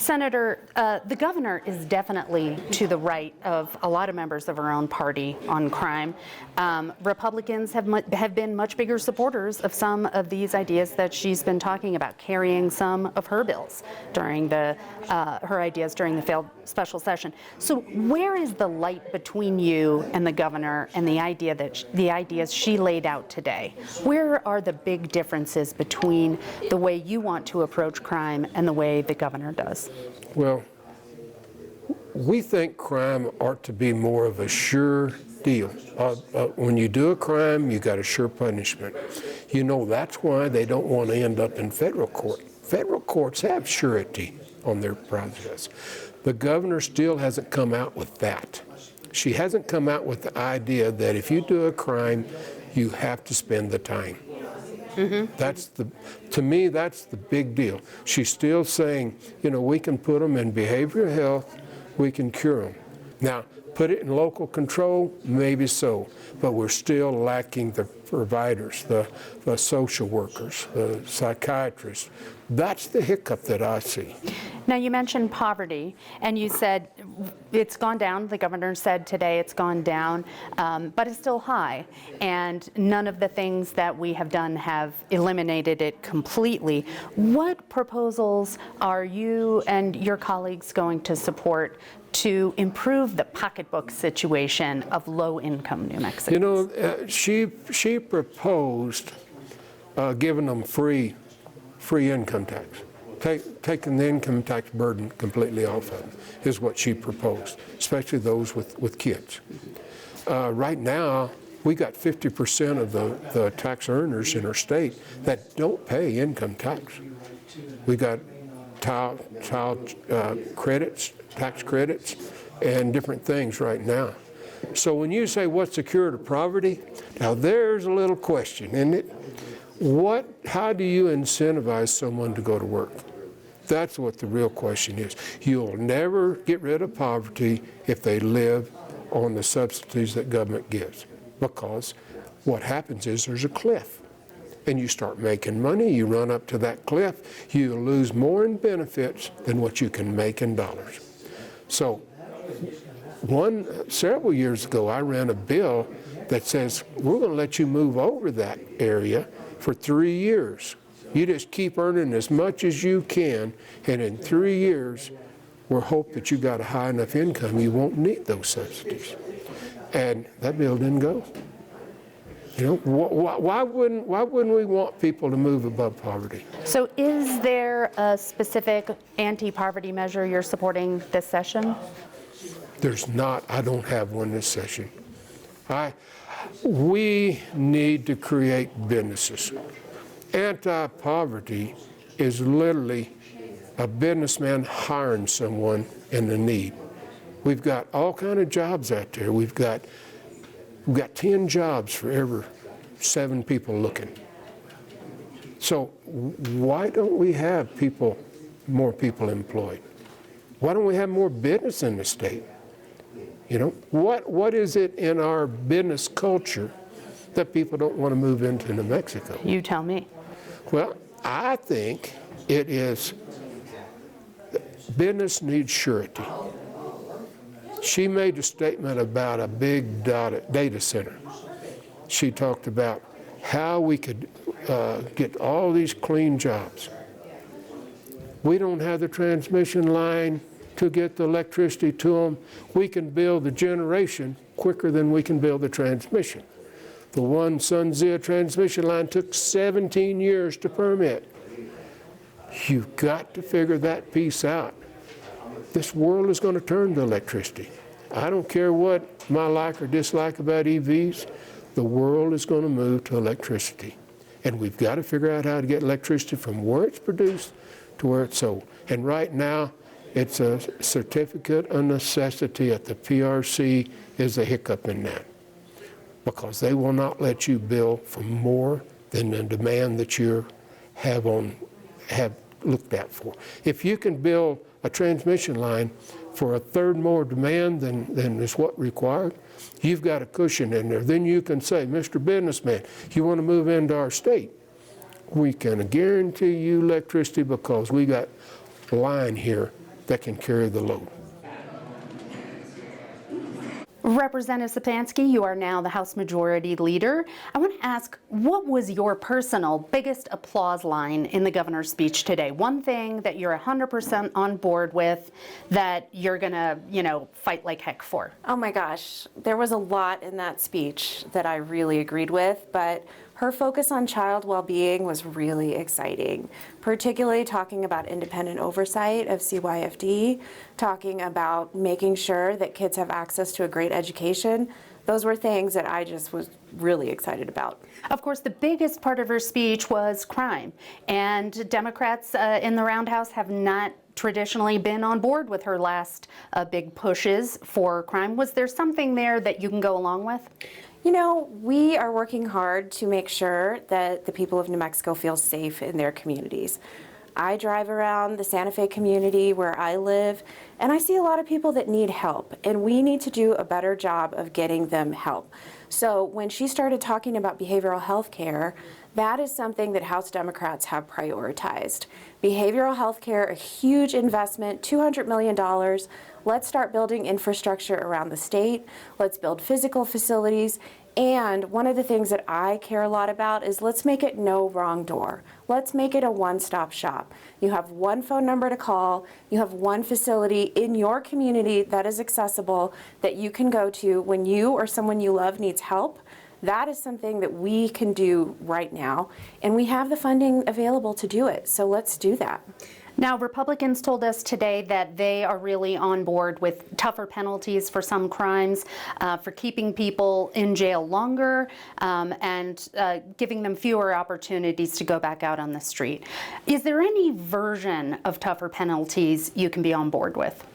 Senator, the governor is definitely to the right of a lot of members of her own party on crime. Republicans have been much bigger supporters of some of these ideas that she's been talking about, carrying some of her bills during her ideas during the failed special session. So where is the light between you and the governor and the ideas she laid out today? Where are the big differences between the way you want to approach crime and the way the governor does? Well, we think crime ought to be more of a sure deal. When you do a crime, you got a sure punishment. You know, that's why they don't want to end up in federal court. Federal courts have surety on their process. The governor still hasn't come out with that. She hasn't come out with the idea that if you do a crime, you have to spend the time. Mm-hmm. To me, that's the big deal. She's still saying, you know, we can put them in behavioral health, we can cure them. Now, put it in local control, maybe so, but we're still lacking the providers, the social workers, the psychiatrists. That's the hiccup that I see. Now, you mentioned poverty, and you said it's gone down. The governor said today it's gone down, but it's still high. And none of the things that we have done have eliminated it completely. What proposals are you and your colleagues going to support to improve the pocketbook situation of low-income New Mexicans? You know, she proposed giving them free income tax. Taking the income tax burden completely off of them is what she proposed, especially those with kids. Right now, we got 50% of the tax earners in our state that don't pay income tax. We got child credits, tax credits, and different things right now. So when you say what's the cure to poverty, now there's a little question, isn't it? How do you incentivize someone to go to work? That's what the real question is. You'll never get rid of poverty if they live on the subsidies that government gives, because what happens is there's a cliff, and you start making money, you run up to that cliff, you lose more in benefits than what you can make in dollars. So several years ago, I ran a bill that says we're going to let you move over that area for 3 years. You just keep earning as much as you can, and in 3 years, we'll hope that you got a high enough income you won't need those subsidies. And that bill didn't go. You know, why wouldn't we want people to move above poverty? So is there a specific anti-poverty measure you're supporting this session? There's not. I don't have one this session. We need to create businesses. Anti-poverty is literally a businessman hiring someone in the need. We've got all kinds of jobs out there. We've got 10 jobs for every 7 people looking. So why don't we have more people employed? Why don't we have more business in the state? You know, what is it in our business culture that people don't want to move into New Mexico? You tell me. Well, I think it is business needs surety. She made a statement about a big data center. She talked about how we could get all these clean jobs. We don't have the transmission line to get the electricity to them. We can build the generation quicker than we can build the transmission. The one SunZia transmission line took 17 years to permit. You've got to figure that piece out. This world is going to turn to electricity. I don't care what my like or dislike about EVs, the world is going to move to electricity. And we've got to figure out how to get electricity from where it's produced to where it's sold. And right now, it's a certificate of necessity at the PRC is a hiccup in that, because they will not let you bill for more than the demand that you have looked at for. If you can build a transmission line for a third more demand than is what required, you've got a cushion in there. Then you can say, Mr. Businessman, you want to move into our state? We can guarantee you electricity because we got a line here that can carry the load. Representative Sapansky, you are now the House Majority Leader. I want to ask, what was your personal biggest applause line in the governor's speech today? One thing that you're 100% on board with that you're going to, fight like heck for. Oh my gosh, there was a lot in that speech that I really agreed with, but her focus on child well-being was really exciting, particularly talking about independent oversight of CYFD, talking about making sure that kids have access to a great education. Those were things that I just was really excited about. Of course, the biggest part of her speech was crime, and Democrats in the Roundhouse have not traditionally been on board with her last big pushes for crime. Was there something there that you can go along with? You know, we are working hard to make sure that the people of New Mexico feel safe in their communities. I drive around the Santa Fe community where I live, and I see a lot of people that need help, and we need to do a better job of getting them help. So when she started talking about behavioral health care, that is something that House Democrats have prioritized. Behavioral health care, a huge investment, $200 million. Let's start building infrastructure around the state. Let's build physical facilities. And one of the things that I care a lot about is let's make it no wrong door. Let's make it a one-stop shop. You have one phone number to call. You have one facility in your community that is accessible that you can go to when you or someone you love needs help. That is something that we can do right now, and we have the funding available to do it, so let's do that. Now, Republicans told us today that they are really on board with tougher penalties for some crimes, for keeping people in jail longer, and giving them fewer opportunities to go back out on the street. Is there any version of tougher penalties you can be on board with?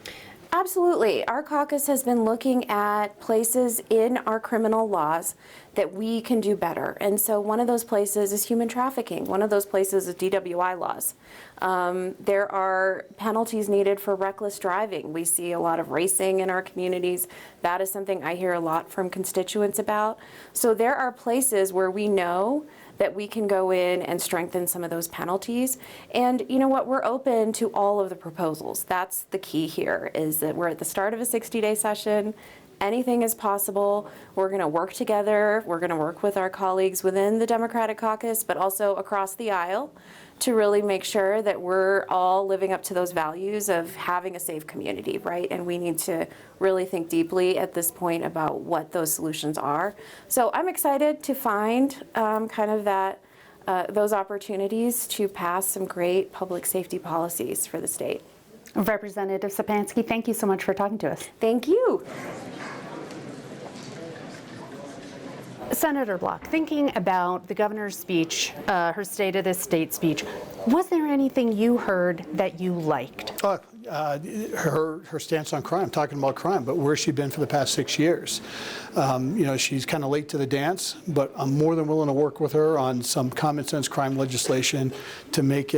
Absolutely. Our caucus has been looking at places in our criminal laws that we can do better. And so one of those places is human trafficking. One of those places is DWI laws. There are penalties needed for reckless driving. We see a lot of racing in our communities. That is something I hear a lot from constituents about. So there are places where we know that we can go in and strengthen some of those penalties. And you know what, we're open to all of the proposals. That's the key here, is that we're at the start of a 60-day session. Anything is possible. We're gonna work together. We're gonna work with our colleagues within the Democratic caucus, but also across the aisle to really make sure that we're all living up to those values of having a safe community, right? And we need to really think deeply at this point about what those solutions are. So I'm excited to find kind of that, those opportunities to pass some great public safety policies for the state. Representative Sapansky, thank you so much for talking to us. Thank you. Senator Block, thinking about the governor's speech, her State of the State speech, was there anything you heard that you liked? Her stance on crime, talking about crime, but where's she been for the past 6 years? She's kind of late to the dance, but I'm more than willing to work with her on some common sense crime legislation to make,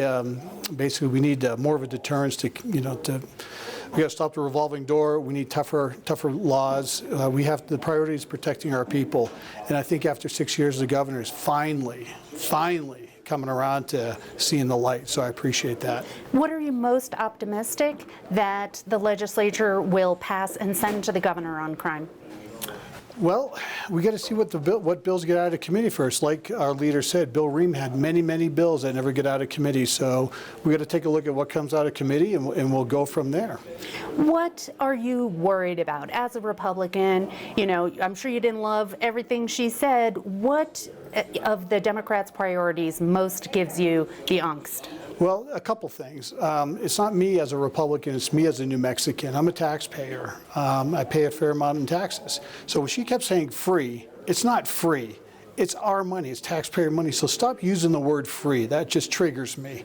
basically we need more of a deterrence to, we got to stop the revolving door. We need tougher laws. We have the priority is protecting our people. And I think after 6 years, the governor is finally coming around to seeing the light. So I appreciate that. What are you most optimistic that the legislature will pass and send to the governor on crime? Well, we got to see what bills get out of committee first. Like our leader said, Bill Ream had many bills that never get out of committee. So we got to take a look at what comes out of committee, and we'll go from there. What are you worried about as a Republican? I'm sure you didn't love everything she said. What of the Democrats' priorities most gives you the angst? Well, a couple things. It's not me as a Republican, it's me as a New Mexican. I'm a taxpayer. I pay a fair amount in taxes. So when she kept saying free, it's not free. It's our money, it's taxpayer money, so stop using the word free. That just triggers me.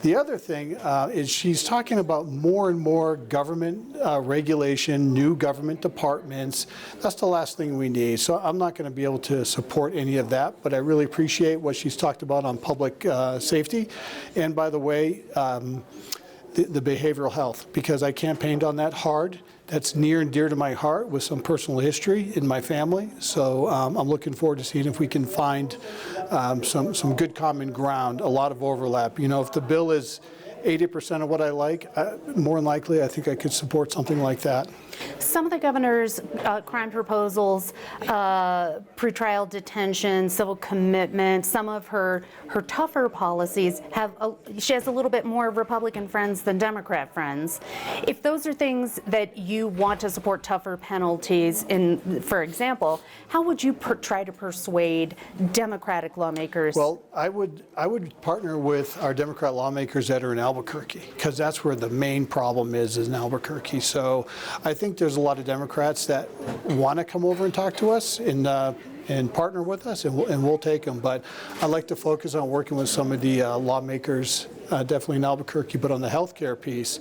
The other thing is she's talking about more and more government regulation, new government departments. That's the last thing we need. So I'm not going to be able to support any of that, but I really appreciate what she's talked about on public safety. And by the way, the behavioral health, because I campaigned on that hard. That's near and dear to my heart with some personal history in my family. So I'm looking forward to seeing if we can find some good common ground, a lot of overlap. If the bill is 80% of what I like, more than likely, I think I could support something like that. Some of the governor's crime proposals, pretrial detention, civil commitment, some of her tougher policies she has a little bit more Republican friends than Democrat friends. If those are things that you want to support, tougher penalties in, for example, how would you try to persuade Democratic lawmakers? Well, I would partner with our Democrat lawmakers that are in Albuquerque, because that's where the main problem is in Albuquerque. So I think there's a lot of Democrats that want to come over and talk to us and partner with us, and we'll take them. But I'd like to focus on working with some of the lawmakers, definitely in Albuquerque. But on the healthcare piece,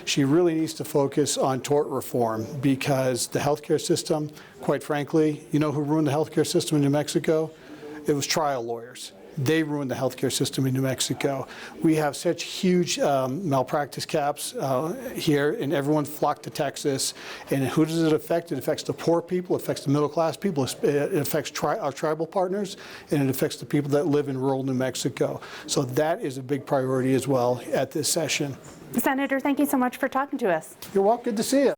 she really needs to focus on tort reform, because the healthcare system, quite frankly, you know who ruined the healthcare system in New Mexico? It was trial lawyers. They ruined the healthcare system in New Mexico. We have such huge malpractice caps here, and everyone flocked to Texas. And who does it affect? It affects the poor people, it affects the middle class people, it affects our tribal partners, and it affects the people that live in rural New Mexico. So that is a big priority as well at this session. Senator, thank you so much for talking to us. You're welcome. Good to see you.